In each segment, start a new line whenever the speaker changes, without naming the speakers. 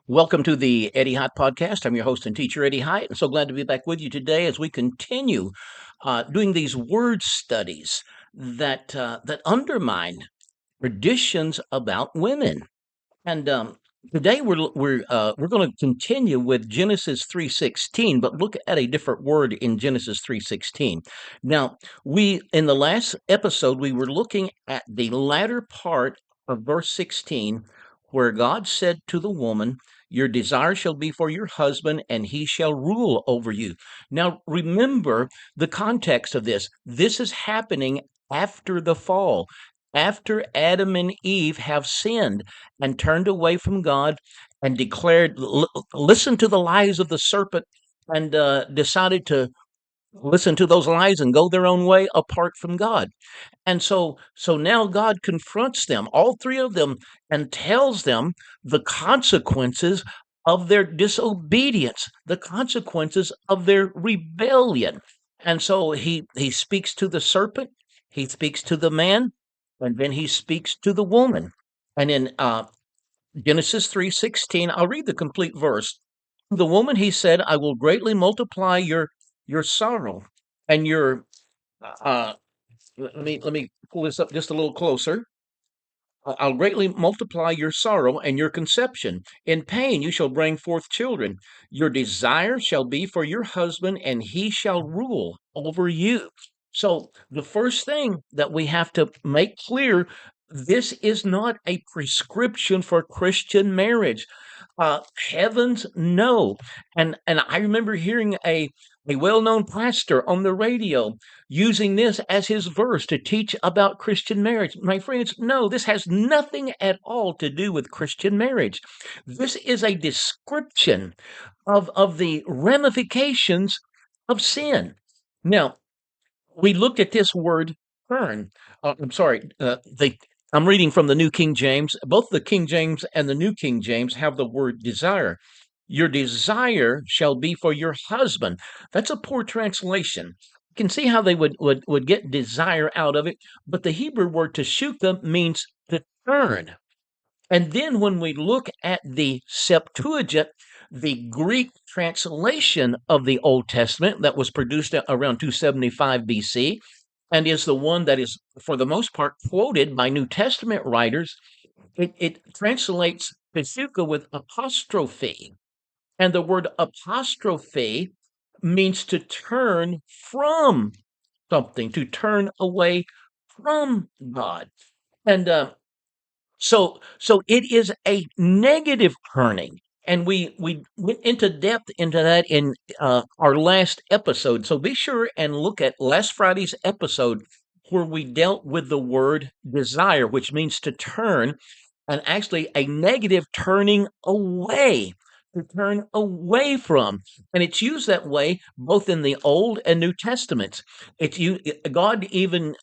Welcome to the Eddie Hyatt Podcast. I'm your host and teacher, Eddie Hyatt, and so glad to be back with you today as we continue doing these word studies that undermine traditions about women. And today we're going to continue with Genesis 3:16, but look at a different word in Genesis 3:16. Now, we in the last episode we were looking at the latter part of verse 16, where God said to the woman, "Your desire shall be for your husband, and he shall rule over you." Now, remember the context of this. This is happening after the fall, after Adam and Eve have sinned and turned away from God and declared, listened to the lies of the serpent, and decided to listen to those lies and go their own way apart from God. And so now God confronts them, all three of them, and tells them the consequences of their disobedience, the consequences of their rebellion. And so he speaks to the serpent, he speaks to the man, and then he speaks to the woman. And in Genesis 3:16, I'll read the complete verse. The woman, he said, "I will greatly multiply your sorrow and your uh let me pull this up just a little closer. I'll greatly multiply your sorrow and your conception. In pain you shall bring forth children. Your desire shall be for your husband, and he shall rule over you." So, the first thing that we have to make clear, this is not a prescription for Christian marriage. Heavens, no. And I remember hearing a well-known pastor on the radio using this as his verse to teach about Christian marriage. My friends, no, this has nothing at all to do with Christian marriage. This is a description of the ramifications of sin. Now, we looked at this word turn. I'm sorry, I'm reading from the New King James. Both the King James and the New King James have the word desire. Your desire shall be for your husband. That's a poor translation. You can see how they would get desire out of it, but the Hebrew word teshukah means to turn. And then when we look at the Septuagint, the Greek translation of the Old Testament that was produced around 275 BC and is the one that is, for the most part, quoted by New Testament writers, it translates Peshuka with apostrophe. And the word apostrophe means to turn from something, to turn away from God. And so it is a negative turning, and we went into depth into that in our last episode. So be sure and look at last Friday's episode where we dealt with the word desire, which means to turn, and actually a negative turning away. To turn away from, and it's used that way both in the Old and New Testaments. God even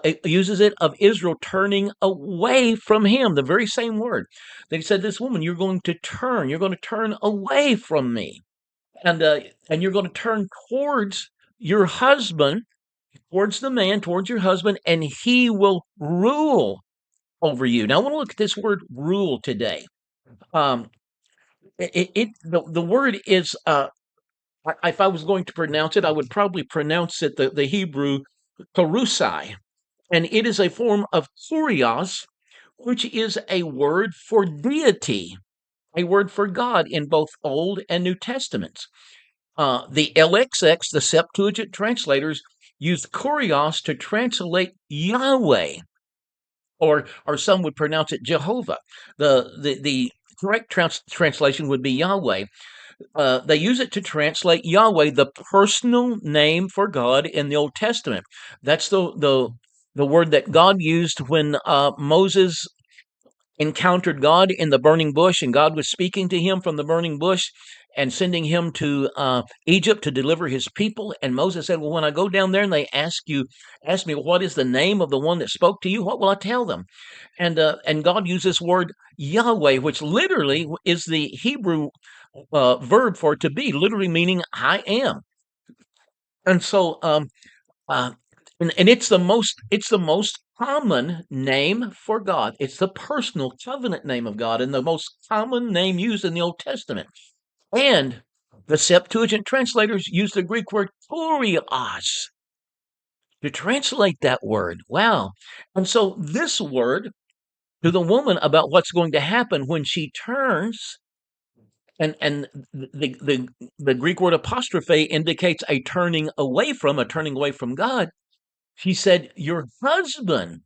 it uses it of Israel turning away from him, the very same word. They said, "This woman, you're going to turn away from me, and you're going to turn towards your husband, towards the man, towards your husband, and he will rule over you." Now, I want to look at this word "rule" today. Um, the word is, if I was going to pronounce it, I would probably pronounce it the Hebrew "karusai." And it is a form of kurios, which is a word for deity, a word for God in both Old and New Testaments. The LXX, the Septuagint translators, use kurios to translate Yahweh, or some would pronounce it Jehovah. The correct translation would be Yahweh. They use it to translate Yahweh, the personal name for God in the Old Testament. That's the word that God used when Moses encountered God in the burning bush, and God was speaking to him from the burning bush and sending him to Egypt to deliver his people. And Moses said, "Well, when I go down there and they ask me what is the name of the one that spoke to you, what will I tell them?" And God used this word Yahweh, which literally is the Hebrew verb for to be, literally meaning "I am." And so, uh, and it's the most common name for God. It's the personal covenant name of God and the most common name used in the Old Testament. And the Septuagint translators use the Greek word kurios to translate that word. Wow. And so this word to the woman about what's going to happen when she turns, and the Greek word apostrophe indicates a turning away from God. She said, "Your husband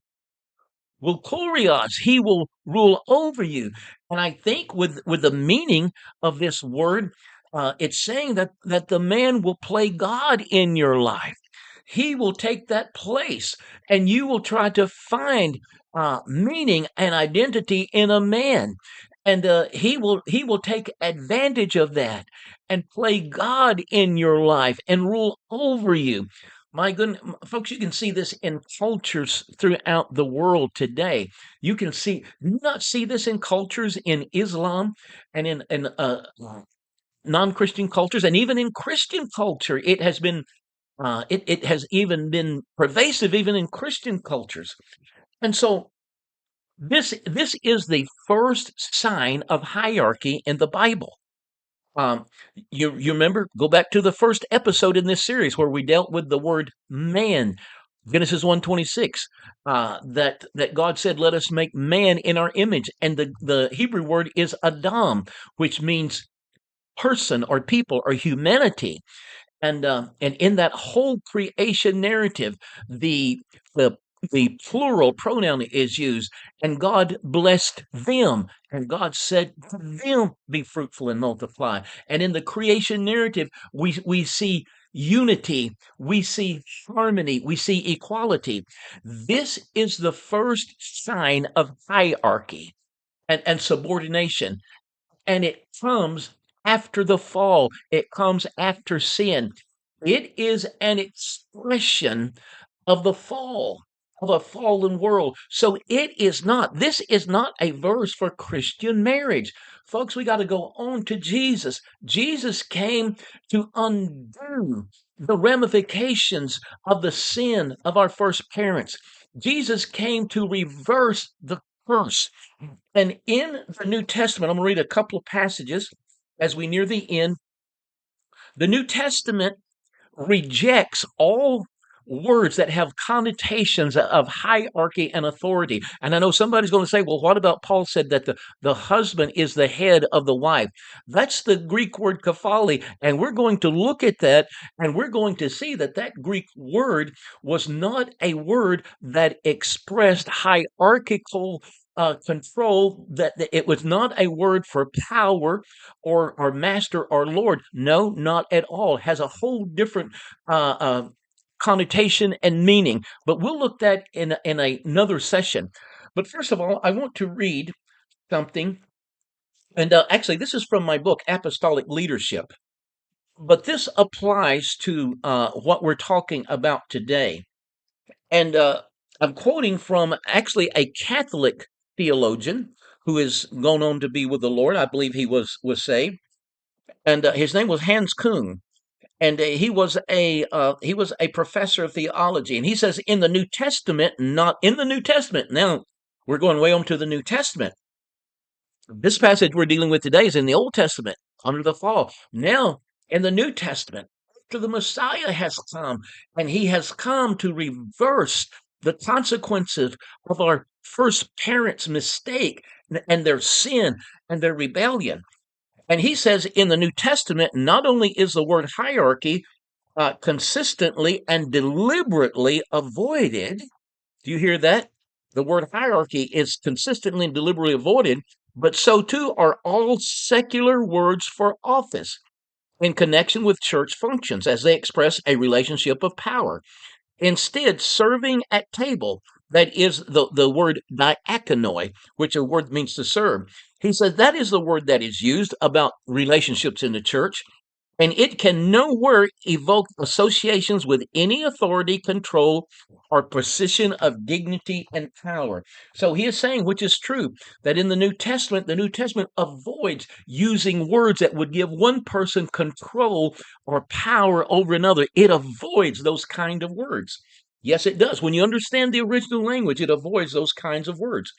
will kurios, he will rule over you." And I think with the meaning of this word, it's saying that the man will play God in your life. He will take that place, and you will try to find meaning and identity in a man, and he will take advantage of that and play God in your life and rule over you. My goodness, folks, you can see this in cultures throughout the world today. You can see, do you not see this in cultures in Islam and in non-Christian cultures, and even in Christian culture? It has been, it has even been pervasive, even in Christian cultures. And so this is the first sign of hierarchy in the Bible. Um, you remember? Go back to the first episode in this series where we dealt with the word man, Genesis 1:26. That God said, "Let us make man in our image," and the Hebrew word is Adam, which means person or people or humanity. And in that whole creation narrative, the the plural pronoun is used, and God blessed them, and God said to them, "Be fruitful and multiply." And in the creation narrative, we see unity, we see harmony, we see equality. This is the first sign of hierarchy and subordination, and it comes after the fall. It comes after sin. It is an expression of the fall, of a fallen world. So this is not a verse for Christian marriage. Folks, we got to go on to Jesus. Jesus came to undo the ramifications of the sin of our first parents. Jesus came to reverse the curse. And in the New Testament, I'm going to read a couple of passages as we near the end. The New Testament rejects all words that have connotations of hierarchy and authority. And I know somebody's going to say, well, what about Paul said that the husband is the head of the wife? That's the Greek word kephale. And we're going to look at that, and we're going to see that that Greek word was not a word that expressed hierarchical control, that it was not a word for power or master or lord. No, not at all. It has a whole different uh, uh, connotation and meaning. But we'll look at in another session. But first of all, I want to read something. And actually, this is from my book, Apostolic Leadership. But this applies to what we're talking about today. And I'm quoting from actually a Catholic theologian who has gone on to be with the Lord. I believe he was saved. And his name was Hans Kung. And he was a professor of theology, and he says in the New Testament, not in the New Testament. Now we're going way on to the New Testament. This passage we're dealing with today is in the Old Testament under the fall. Now in the New Testament, after the Messiah has come, and he has come to reverse the consequences of our first parents' mistake and their sin and their rebellion. And he says in the New Testament, not only is the word hierarchy consistently and deliberately avoided. Do you hear that? The word hierarchy is consistently and deliberately avoided, but so too are all secular words for office in connection with church functions as they express a relationship of power. Instead, serving at table, that is the word diakonoi, which a word means to serve. He says that is the word that is used about relationships in the church, and it can nowhere evoke associations with any authority, control, or position of dignity and power. So he is saying, which is true, that in the New Testament avoids using words that would give one person control or power over another. It avoids those kind of words. Yes, it does. When you understand the original language, it avoids those kinds of words.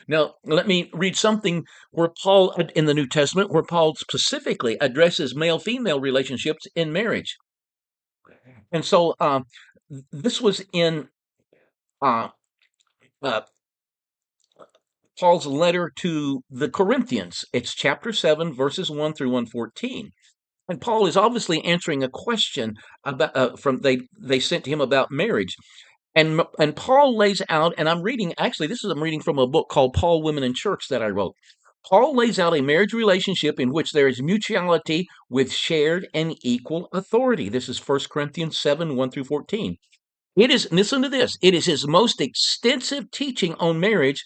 Now, let me read something where Paul, in the New Testament, where Paul specifically addresses male-female relationships in marriage. And so this was in uh, uh, Paul's letter to the Corinthians. It's chapter 7, verses 1 through 114. And Paul is obviously answering a question about from they sent to him about marriage. And Paul lays out, and I'm reading, actually, I'm reading from a book called Paul, Women in Church that I wrote. Paul lays out a marriage relationship in which there is mutuality with shared and equal authority. This is 1 Corinthians 7, 1 through 14. It is, listen to this, it is his most extensive teaching on marriage,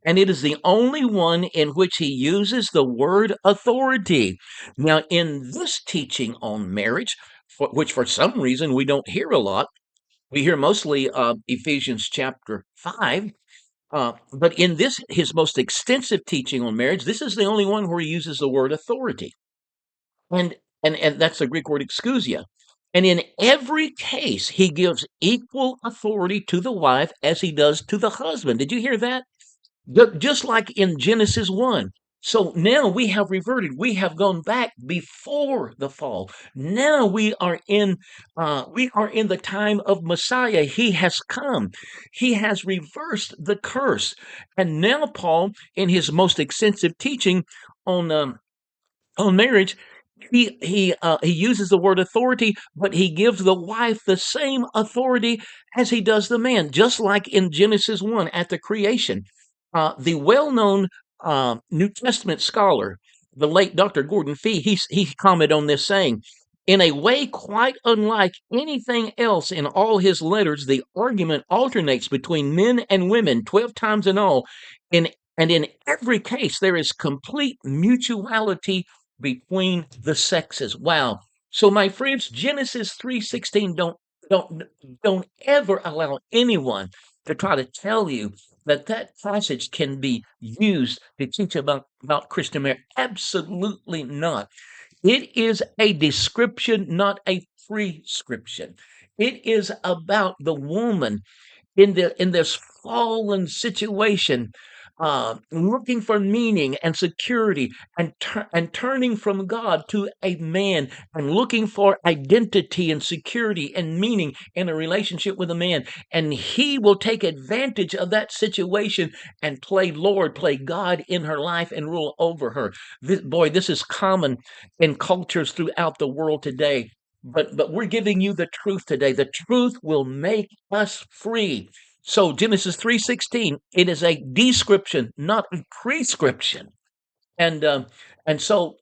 and it is the only one in which he uses the word authority. Now, in this teaching on marriage, which for some reason we don't hear a lot, we hear mostly Ephesians chapter 5, but in this, his most extensive teaching on marriage, this is the only one where he uses the word authority. And that's the Greek word exousia. And in every case, he gives equal authority to the wife as he does to the husband. Did you hear that? Just like in Genesis 1. So now we have reverted. We have gone back before the fall. Now we are in the time of Messiah. He has come. He has reversed the curse. And now Paul, in his most extensive teaching on marriage, he uses the word authority, but he gives the wife the same authority as he does the man, just like in Genesis 1 at the creation. The well-known New Testament scholar, the late Dr. Gordon Fee, he commented on this saying, in a way quite unlike anything else in all his letters, the argument alternates between men and women 12 times in all. In, and in every case, there is complete mutuality between the sexes. Wow. So my friends, Genesis 3:16 don't don't ever allow anyone to try to tell you that passage can be used to teach about Christian marriage. Absolutely not. It is a description, not a prescription. It is about the woman in this fallen situation, looking for meaning and security, and turning from God to a man, and looking for identity and security and meaning in a relationship with a man. And he will take advantage of that situation and play God in her life and rule over her. This is common in cultures throughout the world today. But we're giving you the truth today. The truth will make us free. So Genesis 3:16, it is a description, not a prescription. And and so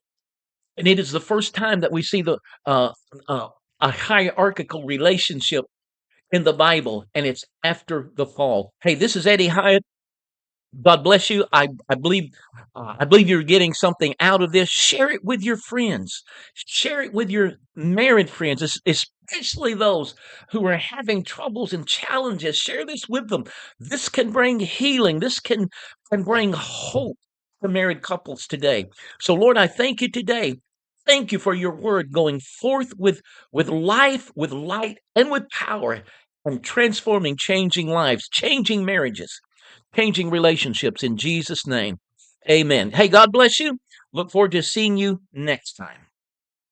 and it is the first time that we see the uh, a hierarchical relationship in the Bible, and it's after the fall. Hey, this is Eddie Hyatt. God bless you. I believe you're getting something out of this. Share it with your friends. Share it with your married friends, especially those who are having troubles and challenges. Share this with them. This can bring healing. This can bring hope to married couples today. So, Lord, I thank you today. Thank you for your word going forth with life, with light, and with power, and transforming, changing lives, changing marriages, changing relationships in Jesus' name. Amen. Hey, God bless you. Look forward to seeing you next time.